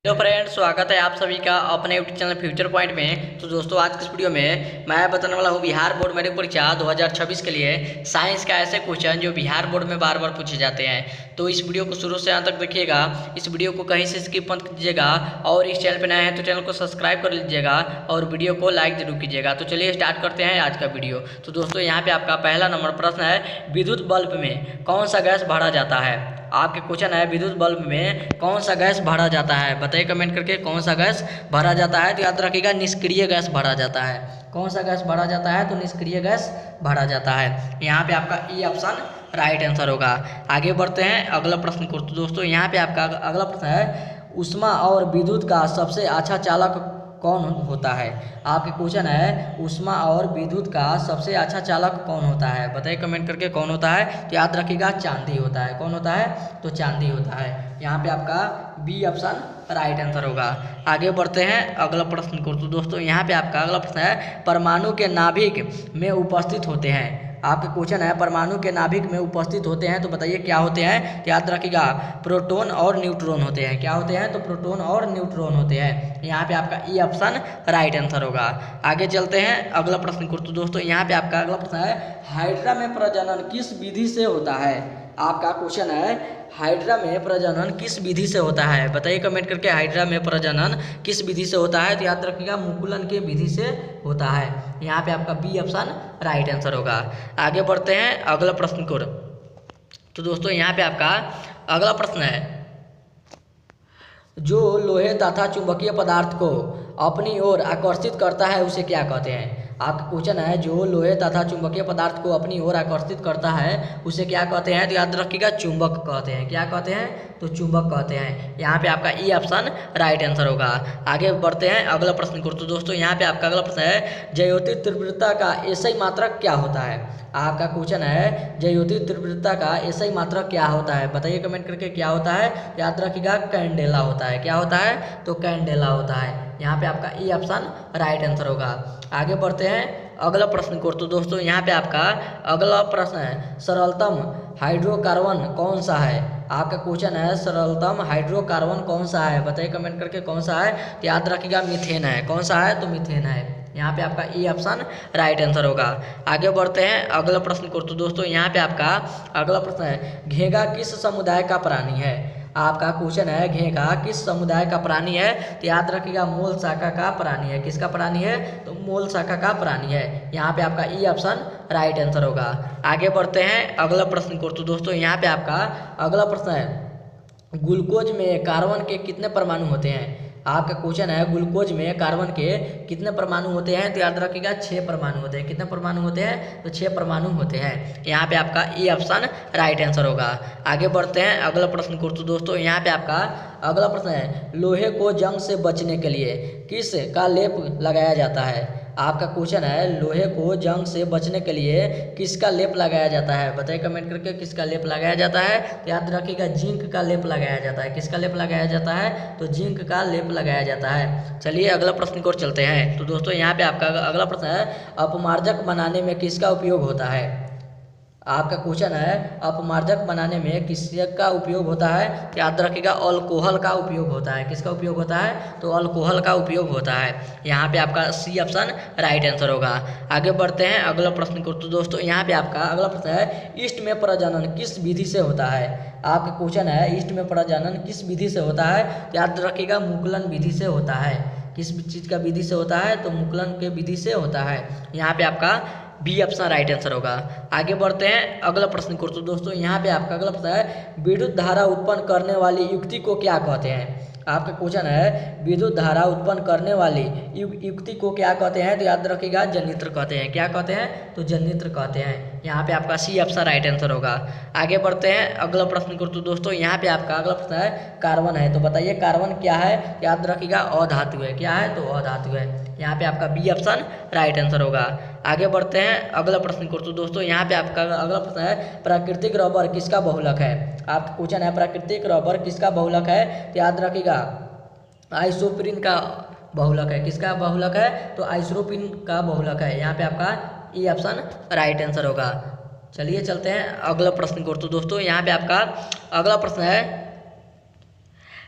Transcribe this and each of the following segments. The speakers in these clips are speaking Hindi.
हेलो फ्रेंड्स, स्वागत है आप सभी का अपने यूट्यूब चैनल फ्यूचर पॉइंट में। तो दोस्तों, आज की इस वीडियो में मैं बताने वाला हूँ बिहार बोर्ड मैट्रिक परीक्षा 2026 के लिए साइंस का ऐसे क्वेश्चन जो बिहार बोर्ड में बार बार पूछे जाते हैं। तो इस वीडियो को शुरू से अंत तक देखिएगा। इस वीडियो को कहीं से स्किप मत कीजिएगा और इस चैनल पर नए हैं तो चैनल को सब्सक्राइब कर लीजिएगा और वीडियो को लाइक जरूर कीजिएगा। तो चलिए स्टार्ट करते हैं आज का वीडियो। तो दोस्तों, यहाँ पे आपका पहला नंबर प्रश्न है, विद्युत बल्ब में कौन सा गैस भरा जाता है। आपके क्वेश्चन है, विद्युत बल्ब में कौन सा गैस भरा जाता है। बताइए कमेंट करके कौन सा गैस भरा जाता है। तो याद रखिएगा, निष्क्रिय गैस भरा जाता है। कौन सा गैस भरा जाता है? तो निष्क्रिय गैस भरा जाता है। यहाँ पे आपका ई ऑप्शन राइट आंसर होगा। आगे बढ़ते हैं अगला प्रश्न को। तो दोस्तों, यहाँ पे आपका अगला प्रश्न है, ऊष्मा और विद्युत का सबसे अच्छा चालक कौन होता है। आपके क्वेश्चन है, ऊष्मा और विद्युत का सबसे अच्छा चालक कौन होता है। बताइए कमेंट करके कौन होता है। तो याद रखिएगा, चांदी होता है। कौन होता है? तो चांदी होता है। यहाँ पे आपका बी ऑप्शन राइट आंसर होगा। आगे बढ़ते हैं अगला प्रश्न को। तो दोस्तों, यहाँ पे आपका अगला प्रश्न है, परमाणु के नाभिक में उपस्थित होते हैं। आपके क्वेश्चन है, परमाणु के नाभिक में उपस्थित होते हैं। तो बताइए क्या होते हैं। तो याद रखिएगा, प्रोटॉन और न्यूट्रॉन होते हैं। क्या होते हैं? तो प्रोटॉन और न्यूट्रॉन होते हैं। यहाँ पे आपका ई ऑप्शन राइट आंसर होगा। आगे चलते हैं अगला प्रश्न को। तो दोस्तों, यहाँ पे आपका अगला प्रश्न है, हाइड्रा में प्रजनन किस विधि से होता है। आपका क्वेश्चन है, हाइड्रा में प्रजनन किस विधि से होता है। बताइए कमेंट करके, हाइड्रा में प्रजनन किस विधि से होता है। तो याद रखिएगा, मुकुलन के विधि से होता है। यहाँ पे आपका बी ऑप्शन राइट आंसर होगा। आगे बढ़ते हैं अगला प्रश्न को। तो दोस्तों, यहाँ पे आपका अगला प्रश्न है, जो लोहे तथा चुंबकीय पदार्थ को अपनी ओर आकर्षित करता है उसे क्या कहते हैं। आपका क्वेश्चन है, जो लोहे तथा चुंबकीय पदार्थ को अपनी ओर आकर्षित करता है उसे क्या कहते हैं। तो याद रखिएगा, चुंबक कहते हैं। क्या कहते हैं? तो चुंबक कहते हैं। यहाँ पे आपका ई ऑप्शन राइट आंसर होगा। आगे बढ़ते हैं अगला प्रश्न को। तो दोस्तों, यहाँ पे आपका अगला प्रश्न है, ज्योति तीव्रता का एसआई मात्रक क्या होता है। आपका क्वेश्चन है, ज्योति तीव्रता का एसआई मात्रक क्या होता है। बताइए कमेंट करके क्या होता है। याद रखिएगा, कैंडेला होता है। क्या होता है? तो कैंडेला होता है। यहाँ पे आपका ई ऑप्शन राइट आंसर होगा। आगे बढ़ते हैं अगला प्रश्न को। तो दोस्तों, यहाँ पे आपका अगला प्रश्न है, सरलतम हाइड्रोकार्बन कौन सा है। आपका क्वेश्चन है, सरलतम हाइड्रोकार्बन कौन सा है। बताइए कमेंट करके कौन सा है। तो याद रखिएगा, मीथेन है। कौन सा है? तो मीथेन है। यहाँ पे आपका ई ऑप्शन राइट आंसर होगा। आगे बढ़ते हैं अगला प्रश्न को। तो दोस्तों, यहाँ पे आपका अगला प्रश्न है, घेंघा किस समुदाय का प्राणी है। आपका क्वेश्चन है, घेंघा किस समुदाय का प्राणी है। तो याद रखिएगा, मूल शाखा का प्राणी है। किसका प्राणी है? तो मूल शाखा का प्राणी है। यहाँ पे आपका ई ऑप्शन राइट आंसर होगा। आगे बढ़ते हैं अगला प्रश्न को। तो दोस्तों, यहाँ पे आपका अगला प्रश्न है, ग्लूकोज में कार्बन के कितने परमाणु होते हैं। आपका क्वेश्चन है, ग्लूकोज में कार्बन के कितने परमाणु होते हैं। तो याद रखिएगा, 6 परमाणु होते हैं। कितने परमाणु होते हैं? तो 6 परमाणु होते हैं। यहाँ पे आपका ई ऑप्शन राइट आंसर होगा। आगे बढ़ते हैं अगला प्रश्न को। तो दोस्तों, यहाँ पे आपका अगला प्रश्न है, लोहे को जंग से बचने के लिए किस का लेप लगाया जाता है। आपका क्वेश्चन है, लोहे को जंग से बचने के लिए किसका लेप लगाया जाता है। बताइए कमेंट करके किसका लेप लगाया जाता है। तो याद रखिएगा, जिंक का लेप लगाया जाता है। किसका लेप लगाया जाता है? तो जिंक का लेप लगाया जाता है। चलिए अगला प्रश्न की ओर चलते हैं। तो दोस्तों, यहाँ पे आपका अगला प्रश्न है, अपमार्जक बनाने में किसका उपयोग होता है। आपका क्वेश्चन है, अपमार्जक बनाने में किसका उपयोग होता है। तो याद रखिएगा, अल्कोहल का उपयोग होता है। किसका उपयोग होता है? तो अल्कोहल का उपयोग होता है। यहाँ पे आपका सी ऑप्शन राइट आंसर होगा। आगे बढ़ते हैं अगला प्रश्न को। तो दोस्तों, यहाँ पे आपका अगला प्रश्न है, ईस्ट में प्रजनन किस विधि से होता है। आपका क्वेश्चन है, ईस्ट में प्रजनन किस विधि से होता है। तो याद रखिएगा, मुकुलन विधि से होता है। किस चीज़ का विधि से होता है? तो मुकुलन के विधि से होता है। यहाँ पे आपका बी ऑप्शन राइट आंसर होगा। आगे बढ़ते हैं अगला प्रश्न को। तो दोस्तों, यहाँ पे आपका अगला प्रश्न है, विद्युत धारा उत्पन्न करने वाली युक्ति को क्या कहते हैं। आपका क्वेश्चन है, विद्युत धारा उत्पन्न करने वाली युक्ति को क्या कहते हैं। तो याद रखिएगा, जनित्र कहते हैं। क्या कहते हैं? तो जनित्र कहते हैं। यहाँ पे आपका सी ऑप्शन राइट आंसर होगा। आगे बढ़ते हैं अगला प्रश्न को। तो दोस्तों, यहाँ पे आपका अगला प्रश्न है, कार्बन है। तो बताइए कार्बन क्या है। याद रखिएगा, अधातु है। क्या है? तो अधातु है। यहाँ पे आपका बी ऑप्शन राइट आंसर होगा। आगे बढ़ते हैं अगला प्रश्न को। तो दोस्तों, यहाँ पे आपका अगला प्रश्न है, प्राकृतिक रबर किसका बहुलक है। आपका क्वेश्चन है, प्राकृतिक रबर किसका बहुलक है। तो याद रखिएगा, आइसोप्रीन का बहुलक है। किसका बहुलक है? तो आइसोप्रीन का बहुलक है। यहाँ पे आपका ई ऑप्शन राइट आंसर होगा। चलिए चलते हैं अगला प्रश्न को। तो दोस्तों, यहाँ पे आपका अगला प्रश्न है,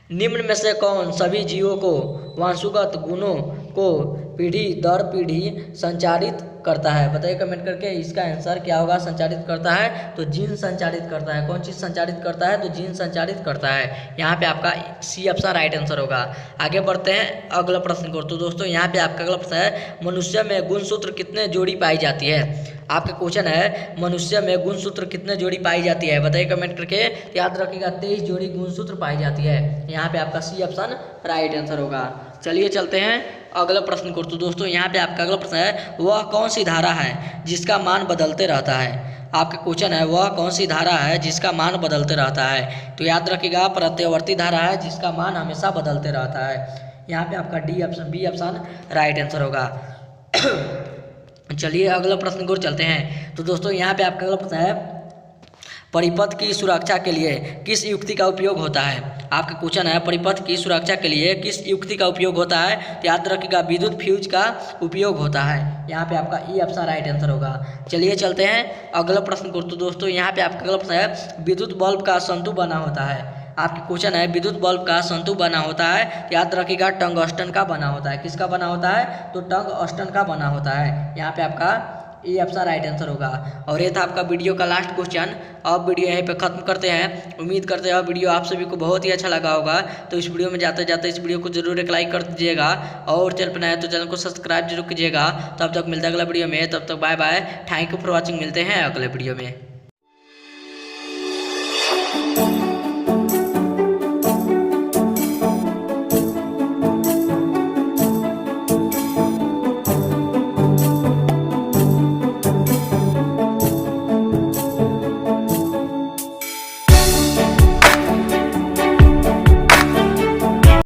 निम्न में से कौन सभी जीवों को वंशगत गुणों को पीढ़ी दर पीढ़ी संचारित करता है? बताइए कमेंट करके, इसका आंसर क्या होगा? संचारित करता है तो जीन संचारित करता है। कौन चीज़ संचारित करता है? तो जीन संचारित करता है। यहाँ पे आपका सी ऑप्शन राइट आंसर होगा। आगे बढ़ते हैं अगला प्रश्न को। तो दोस्तों यहाँ पे आपका अगला प्रश्न है, मनुष्य में गुणसूत्र कितने जोड़ी पाई जाती है? आपका क्वेश्चन है, मनुष्य में गुणसूत्र कितने जोड़ी पाई जाती है? बताइए कमेंट करके। याद रखिएगा 23 जोड़ी गुणसूत्र पाई जाती है। यहाँ पे आपका सी ऑप्शन राइट आंसर होगा। चलिए चलते हैं अगला प्रश्न को। तो दोस्तों यहाँ पे आपका अगला प्रश्न है, वह कौन सी धारा है जिसका मान बदलते रहता है? आपका क्वेश्चन है, वह कौन सी धारा है जिसका मान बदलते रहता है? तो याद रखिएगा प्रत्यावर्ती धारा है जिसका मान हमेशा बदलते रहता है। यहाँ पे आपका बी ऑप्शन राइट आंसर होगा। चलिए अगला प्रश्न को चलते हैं। तो दोस्तों यहाँ पे आपका अगला प्रश्न है, परिपथ की सुरक्षा के लिए किस युक्ति का उपयोग होता है? आपका क्वेश्चन है, परिपथ की सुरक्षा के लिए किस युक्ति का उपयोग होता है? तो याद रखिएगा विद्युत फ्यूज का उपयोग होता है। यहाँ पे आपका ई ऑप्शन राइट आंसर होगा। चलिए चलते हैं अगला प्रश्न को। तो दोस्तों यहाँ पे आपका अगला प्रश्न है, विद्युत बल्ब का संतु बना होता है। आपके क्वेश्चन है, विद्युत बल्ब का संतु बना होता है। याद रखिएगा टंगस्टन का बना होता है। किसका बना होता है? तो टंगस्टन का बना होता है। यहाँ पे आपका ये ऑप्शन राइट आंसर होगा। और ये था आपका वीडियो का लास्ट क्वेश्चन। अब वीडियो यहीं पे खत्म करते हैं। उम्मीद करते हैं वीडियो आप सभी को बहुत ही अच्छा लगा होगा। तो इस वीडियो में जाते जाते इस वीडियो को जरूर एक लाइक कर दीजिएगा, और चैनल पर नया है तो चैनल को सब्सक्राइब जरूर कीजिएगा। तब तक मिलते हैं अगला वीडियो में। तब तक bye bye, thank you for watching. मिलते हैं अगले वीडियो में।